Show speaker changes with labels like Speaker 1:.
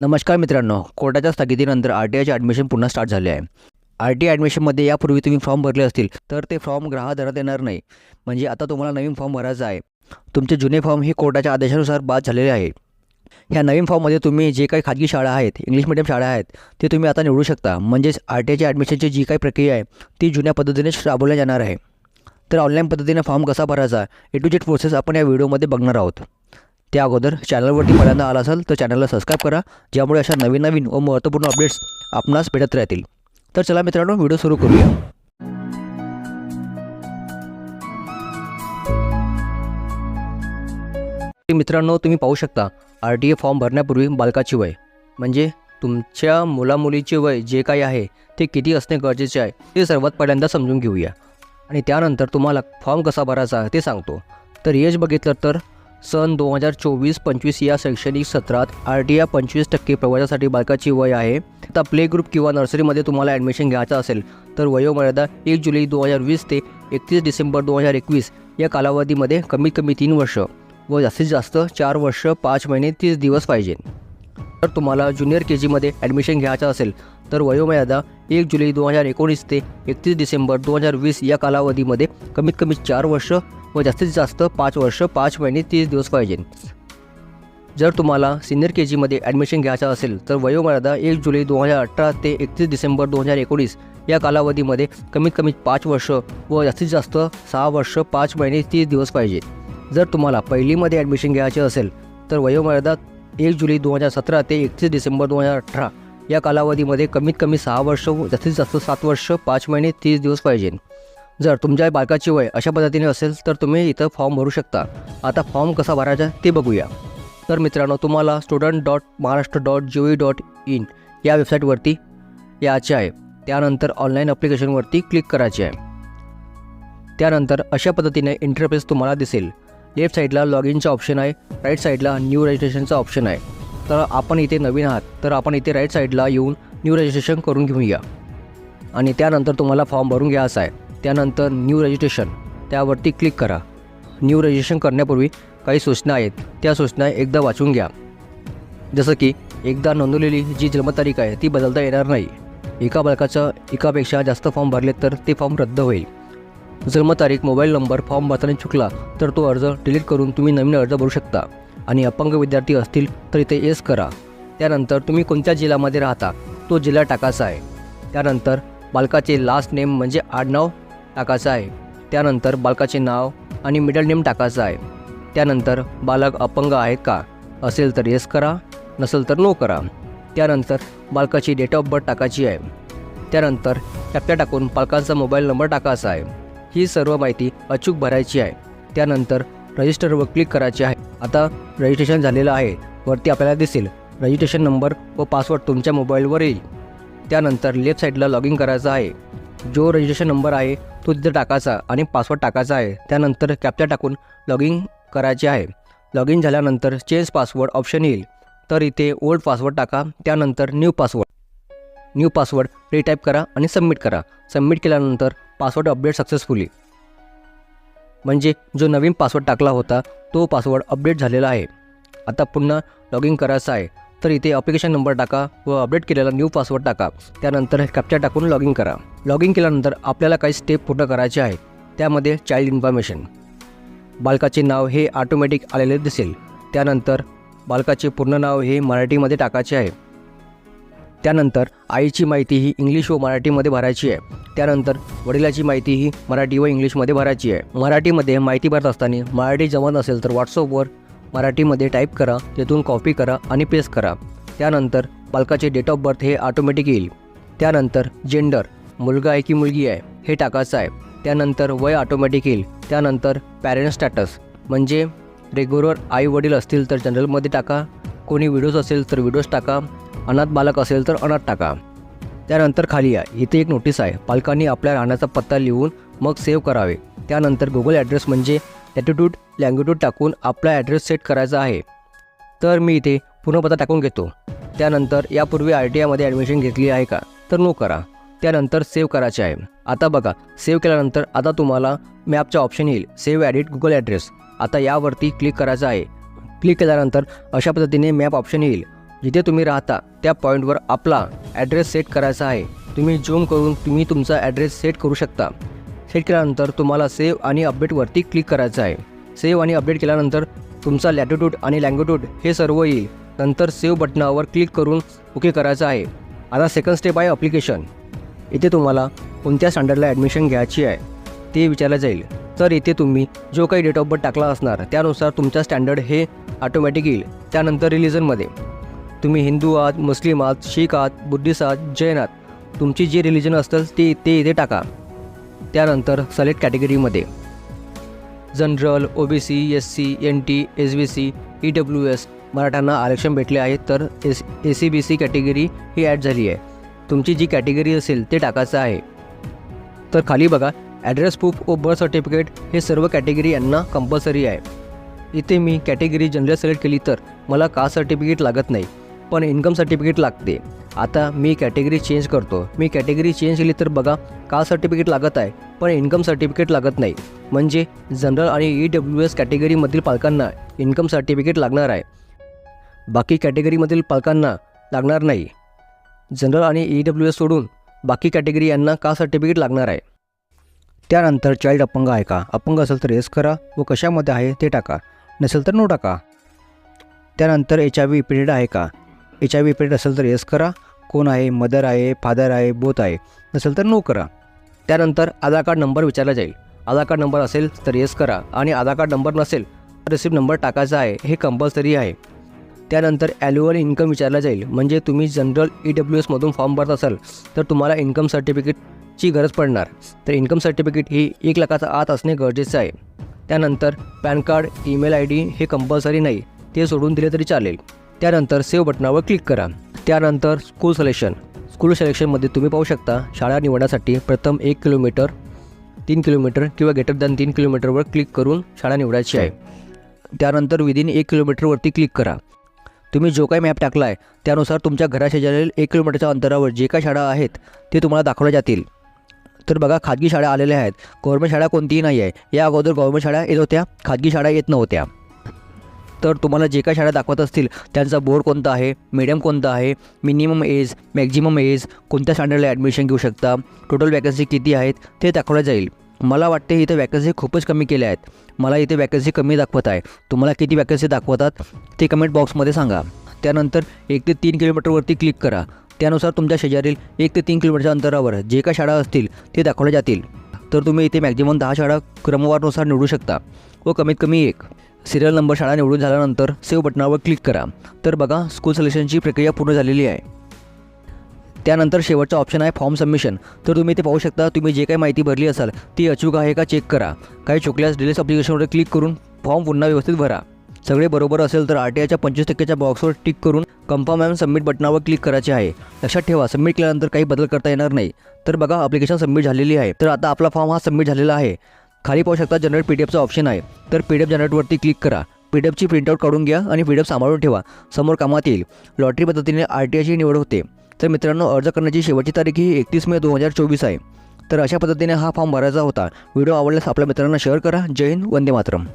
Speaker 1: नमस्कार मित्रांनो, कोर्टाच्या स्थगितीनंतर RTIचे ॲडमिशन पुन्हा स्टार्ट झाले आहे. RTI ॲडमिशनमध्ये यापूर्वी तुम्ही फॉर्म भरले असतील तर ते फॉर्म ग्राहक येणार नाही. म्हणजे आता तुम्हाला नवीन फॉर्म भरायचा आहे. तुमचे जुने फॉर्म हे कोर्टाच्या आदेशानुसार बाद झालेले आहे. ह्या नवीन फॉर्ममध्ये तुम्ही जे काही खाजगी शाळा आहेत, इंग्लिश मीडियम शाळा आहेत ते तुम्ही आता निवडू शकता. म्हणजेच RTIच्या ॲडमिशनची जी काही प्रक्रिया आहे ती जुन्या पद्धतीने राबवल्या जाणार आहे. तर ऑनलाईन पद्धतीने फॉर्म कसा भरायचा A to Z प्रोसेस आपण या व्हिडिओमध्ये बघणार आहोत. त्या अगोदर चॅनलवरती पहिल्यांदा आला असाल तर चॅनलला सबस्क्राईब करा, ज्यामुळे अशा नवीन व महत्त्वपूर्ण अपडेट्स आपणास भेटत राहतील. तर चला मित्रांनो, व्हिडिओ सुरू करूया. मित्रांनो, तुम्ही पाहू शकता RTI फॉर्म भरण्यापूर्वी बालकाची वय म्हणजे तुमच्या मुलामुलीचे वय जे काही आहे ते किती असणे गरजेचे आहे ते सर्वात पहिल्यांदा समजून घेऊया. आणि त्यानंतर तुम्हाला फॉर्म कसा भरायचा ते सांगतो. तर एज बघितलं तर सन 2024-25 या शैक्षणिक सत्रात RTI 25% प्रवेशासाठी बालकाची वय आहे. आता प्ले ग्रुप किंवा नर्सरीमध्ये तुम्हाला ॲडमिशन घ्यायचं असेल तर वयोमर्यादा 1 जुलै 2020 ते 31 डिसेंबर 2021 या कालावधीमध्ये कमीत कमी 3 वर्ष व जास्तीत जास्त 4 वर्ष 5 महिने 30 दिवस पाहिजे. तर तुम्हाला ज्युनियर KGमध्ये ॲडमिशन घ्यायचं असेल तर वयोमर्यादा 1 जुलै 2019 ते 31 डिसेंबर 2020 या कालावधीमध्ये कमीत कमी 4 वर्ष व जास्तीत जास्त 5 वर्ष 5 महिने 30 दिवस पाहिजे. जर तुम्हाला सिनियर KGमध्ये ॲडमिशन घ्यायचं असेल तर वयोमर्यादा 1 जुलै 2018 ते 31 डिसेंबर 2019 या कालावधीमध्ये कमीत कमी 5 वर्ष व जास्तीत जास्त 6 वर्ष 5 महिने 30 दिवस पाहिजे. जर तुम्हाला पहिलीमध्ये ॲडमिशन घ्यायचे असेल तर वयोमर्यादा 1 जुलै 2017 ते 31 डिसेंबर 2018 या कालावधीमध्ये कमीत कमी 6 वर्ष व जास्तीत जास्त 7 वर्ष 5 महिने 30 दिवस पाहिजे. जर तुमच्या बालकाची वय अशा पद्धतीने असेल तर तुम्ही इथं फॉर्म भरू शकता. आता फॉर्म कसा भरायचा ते बघूया. तर मित्रांनो, तुम्हाला student.maharashtra.gov.in या वेबसाईटवरती यायचे आहे. त्यानंतर ऑनलाईन ॲप्लिकेशनवरती क्लिक करायचे आहे. त्यानंतर अशा पद्धतीने इंटरफेस तुम्हाला दिसेल. लेफ्ट साईडला लॉग इनचा ऑप्शन आहे, राईट साईडला न्यू रजिस्ट्रेशनचा ऑप्शन आहे. तर आपण इथे नवीन आहात तर आपण इथे राईट साईडला येऊन न्यू रजिस्ट्रेशन करून घेऊया. आणि त्यानंतर तुम्हाला फॉर्म भरून घ्यायचा आहे. त्यानंतर न्यू रजिस्ट्रेशन त्यावरती क्लिक करा. न्यू रजिस्ट्रेशन करण्यापूर्वी काही सूचना आहेत, त्या सूचना एकदा वाचून घ्या. जसं की एकदा नोंदवलेली जी जन्मतारीख आहे ती बदलता येणार नाही. एका बालकाचं एकापेक्षा जास्त फॉर्म भरले तर ते फॉर्म रद्द होईल. जन्मतारीख, मोबाईल नंबर फॉर्म भरताना चुकला तर तो अर्ज डिलीट करून तुम्ही नवीन अर्ज भरू शकता. आणि अपंग विद्यार्थी असतील तर इथे येस करा. त्यानंतर तुम्ही कोणत्या जिल्ह्यामध्ये राहता तो जिल्हा टाकायचा आहे. त्यानंतर बालकाचे लास्ट नेम म्हणजे आडनाव टाकायचं आहे. त्यानंतर बालकाचे नाव आणि मिडल नेम टाकायचं आहे. त्यानंतर बालक अपंग आहेत का असेल तर येस करा, नसेल तर नो करा. त्यानंतर बालकाची डेट ऑफ बर्थ टाकायची आहे. त्यानंतर कॅप्चा टाकून बालकाचा मोबाईल नंबर टाकायचा आहे. ही सर्व माहिती अचूक भरायची आहे. त्यानंतर रजिस्टरवर क्लिक करायचे आहे. आता रजिस्ट्रेशन झालेलं आहे. वरती आपल्याला दिसेल रजिस्ट्रेशन नंबर व पासवर्ड तुमच्या मोबाईलवर येईल. त्यानंतर लेफ्ट साईडला लॉग इन करायचं आहे. जो रजिस्ट्रेशन नंबर आहे तो तिथे टाकायचा आणि पासवर्ड टाकायचा आहे. त्यानंतर कॅप्चा टाकून लॉग इन करायचे आहे. लॉग इन झाल्यानंतर चेंज पासवर्ड ऑप्शन येईल. तर इथे ओल्ड पासवर्ड टाका. त्यानंतर न्यू पासवर्ड रिटाईप करा आणि सबमिट करा. सबमिट केल्यानंतर पासवर्ड अपडेट सक्सेसफुली म्हणजे जो नवीन पासवर्ड टाकला होता तो पासवर्ड अपडेट झालेला आहे. आता पुन्हा लॉग इन करायचं आहे. तर इथे ॲप्लिकेशन नंबर टाका व अपडेट केलेला न्यू पासवर्ड टाका. त्यानंतर कॅप्चा टाकून लॉग इन करा. लॉग इन केल्यानंतर आपल्याला काही स्टेप पूर्ण करायचे आहेत. त्यामध्ये चाइल्ड इन्फॉर्मेशन, बालकाचे नाव हे ऑटोमॅटिक आलेले दिसेल. त्यानंतर बालकाचे पूर्ण नाव हे मराठीमध्ये टाकायचे आहे. त्यानंतर आईची माहिती ही इंग्लिश व मराठीमध्ये भरायची आहे. त्यानंतर वडिलाची माहिती ही मराठी व इंग्लिशमध्ये भरायची आहे. मराठीमध्ये माहिती भरत असताना मराठी जमत असेल तर व्हॉट्सअपवर मराठीमध्ये टाईप करा, तिथून कॉपी करा आणि पेस्ट करा. त्यानंतर बालकाचे डेट ऑफ बर्थ हे ऑटोमॅटिक येईल. त्यानंतर जेंडर, मुलगा आहे की मुलगी आहे हे टाकायचं आहे. त्यानंतर वय ऑटोमॅटिक येईल. त्यानंतर पॅरेंट स्टॅटस म्हणजे रेग्युलर आई वडील असतील तर जनरलमध्ये टाका, कोणी विडोज असेल तर विडोज टाका, अनाथ बालक असेल तर अनाथ टाका. त्यानंतर खाली आहे इथे एक नोटीस आहे. पालकांनी आपल्या राहण्याचा पत्ता लिहून मग सेव्ह करावे. त्यानंतर गुगल ॲड्रेस म्हणजे लॅटिट्यूड लँग्विट्यूड टाकून आपला ॲड्रेस सेट करायचा आहे. तर मी इथे पूर्ण पत्ता टाकून घेतो. त्यानंतर यापूर्वी RTIमध्ये ॲडमिशन घेतली आहे का तर नो करा. त्यानंतर सेव्ह करायचे आहे. आता बघा, सेव्ह केल्यानंतर आता तुम्हाला मॅपचा ऑप्शन येईल, सेव्ह ॲडिट गुगल ॲड्रेस. आता यावरती क्लिक करायचं आहे. क्लिक केल्यानंतर अशा पद्धतीने मॅप ऑप्शन येईल. जिथे तुम्ही राहता त्या पॉईंटवर आपला ॲड्रेस सेट करायचा आहे. तुम्ही झूम करून तुम्ही तुमचा ॲड्रेस सेट करू शकता. सेट केल्यानंतर तुम्हाला सेव्ह आणि अपडेटवरती क्लिक करायचं आहे. सेव्ह आणि अपडेट केल्यानंतर तुमचा लॅटिट्यूड आणि लँगिट्यूड हे सर्व येईल. नंतर सेव्ह बटनावर क्लिक करून ओके करायचं आहे. आता सेकंड स्टेप आहे ॲप्लिकेशन. इथे तुम्हाला कोणत्या स्टँडर्डला ॲडमिशन घ्यायची आहे ते विचारलं जाईल. तर इथे तुम्ही जो काही डेट ऑफ बर्थ टाकला असणार त्यानुसार तुमचा स्टँडर्ड हे ऑटोमॅटिक येईल. त्यानंतर रिलिजनमध्ये तुम्ही हिंदू आहात, मुस्लिम आहात, शीख आहात, बुद्धिस्ट आहात, जैन आहात, तुमची जी रिलिजन असेल ते इथे टाका. त्यानंतर सिलेक्ट कॅटेगरीमध्ये general, OBC, SC, NT, SBC, EWS मराठ्यांना आरक्षण भेटले आहे. तर SC/BC कॅटेगरी ही ॲड झाली आहे. तुमची जी कॅटेगरी असेल ते टाकायचं आहे. तर खाली बघा address proof of birth certificate हे सर्व कॅटेगरी यांना कंपल्सरी आहे. इथे मी कॅटेगरी जनरल सिलेक्ट केली तर मला कास्ट सर्टिफिकेट लागत नाही, पण इन्कम सर्टिफिकेट लागते. आता मी कॅटेगरी चेंज करतो. मी कॅटेगरी चेंज केली तर बघा कास्ट सर्टिफिकेट लागत आहे पण इन्कम सर्टिफिकेट लागत नाही. म्हणजे जनरल आणि EWS कॅटेगरीमधील पालकांना इन्कम सर्टिफिकेट लागणार आहे, बाकी कॅटेगरीमधील पालकांना लागणार नाही. जनरल आणि EWS सोडून बाकी कॅटेगरी यांना कास्ट सर्टिफिकेट लागणार आहे. त्यानंतर चाइल्ड अपंग आहे का, अपंग असेल तर येस करा व कशामध्ये आहे ते टाका, नसेल तर नो टाका. त्यानंतर HIV पिरियड आहे का, HIV पिरियड असेल तर येस करा. कोण आहे, मदर आहे, फादर आहे, बोथ आहे, नसेल तर नो करा. त्यानंतर आधार कार्ड नंबर विचारला जाईल. आधार कार्ड नंबर असेल तर येस करा आणि आधार कार्ड नंबर नसेल तर रिसिप्ट नंबर टाकायचा आहे, हे कंपल्सरी आहे. त्यानंतर ॲन्युअल इन्कम विचारला जाईल. म्हणजे तुम्ही जनरल EWSमधून फॉर्म भरत असाल तर तुम्हाला इन्कम सर्टिफिकेटची गरज पडणार. तर इन्कम सर्टिफिकेट ही 1 लाखाचा आत असणे गरजेचं आहे. त्यानंतर पॅन कार्ड, ईमेल ID हे कंपल्सरी नाही, ते सोडून दिले तरी चालेल. त्यानंतर सेव्ह बटनावर क्लिक करा. त्यानंतर स्कूल सिलेक्शन. स्कूल सिलेक्शनमध्ये तुम्ही पाहू शकता शाळा निवडण्यासाठी प्रथम 1 किलोमीटर, 3 किलोमीटर किंवा ग्रेटर दॅन 3 किलोमीटरवर क्लिक करून शाळा निवडायची आहे. त्यानंतर विदिन 1 किलोमीटरवरती क्लिक करा. तुम्ही जो काही मॅप टाकला आहे त्यानुसार तुमच्या घराशेजारील 1 किलोमीटरच्या अंतरावर जे काही शाळा आहेत ते तुम्हाला दाखवल्या जातील. तर बघा खाजगी शाळा आलेल्या आहेत. गव्हर्मेंट शाळा कोणतीही नाही आहे. या अगोदर गव्हर्मेंट शाळा येत होत्या, खाजगी शाळा येत नव्हत्या. तर तुम्हाला जे काही शाळा दाखवत असतील त्यांचा बोर्ड कोणता आहे, मीडियम कोणता आहे, मिनिमम एज, मॅक्झिमम एज, कोणत्या स्टँडर्डला ॲडमिशन घेऊ शकता, टोटल वॅकन्सी किती आहेत ते दाखवलं जाईल. मला वाटते इथे वॅकन्सी खूपच कमी केल्या आहेत. मला इथे वॅकन्सी कमी दाखवत आहे. तुम्हाला किती वॅकन्सी दाखवतात ते कमेंट बॉक्समध्ये सांगा. त्यानंतर 1 ते 3 किलोमीटरवरती क्लिक करा. त्यानुसार तुमच्या शेजारील 1 ते 3 किलोमीटरच्या अंतरावर जे काही शाळा असतील ते दाखवल्या जातील. तर तुम्ही इथे मॅक्झिमम 10 शाळा क्रमवारनुसार निवडू शकता व कमीत कमी 1 सिरियल नंबर शाळा निवडून झाल्यानंतर सेव्ह बटनावर क्लिक करा. तर बघा स्कूल सिलेक्शनची प्रक्रिया पूर्ण झालेली आहे. त्यानंतर शेवटचा ऑप्शन आहे फॉर्म सबमिशन. तर तुम्ही इथे पाहू शकता तुम्ही जे काही माहिती भरली असाल ती अचूक आहे का चेक करा. काही चुकल्यास डिलीट ॲप्लिकेशनवर क्लिक करून फॉर्म पुन्हा व्यवस्थित भरा. सगळे बरोबर असेल तर RTIच्या 25%च्या बॉक्सवर टिक करून कन्फर्म अँड सबमिट बटनावर क्लिक करायचे आहे. लक्षात ठेवा सबमिट केल्यानंतर काही बदल करता येणार नाही. तर बघा ॲप्लिकेशन सबमिट झालेली आहे. तर आता आपला फॉर्म हा सबमिट झालेला आहे. खाली पाहू शकता जनरेट PDFचा ऑप्शन आहे. तर PDF जनरेटवरती क्लिक करा. PDFची प्रिंटआउट काढून घ्या आणि PDF सांभाळून ठेवा, समोर कामात येईल. लॉटरी पद्धतीने RTIची निवड होते. तर मित्रांनो अर्ज करण्याची शेवटची तारीख ही 31 मे 2024 आहे. तर अशा पद्धतीने हा फॉर्म भरायचा होता. व्हिडिओ आवडल्यास आपल्या मित्रांना शेअर करा. जय हिंद, वंदे मातरम.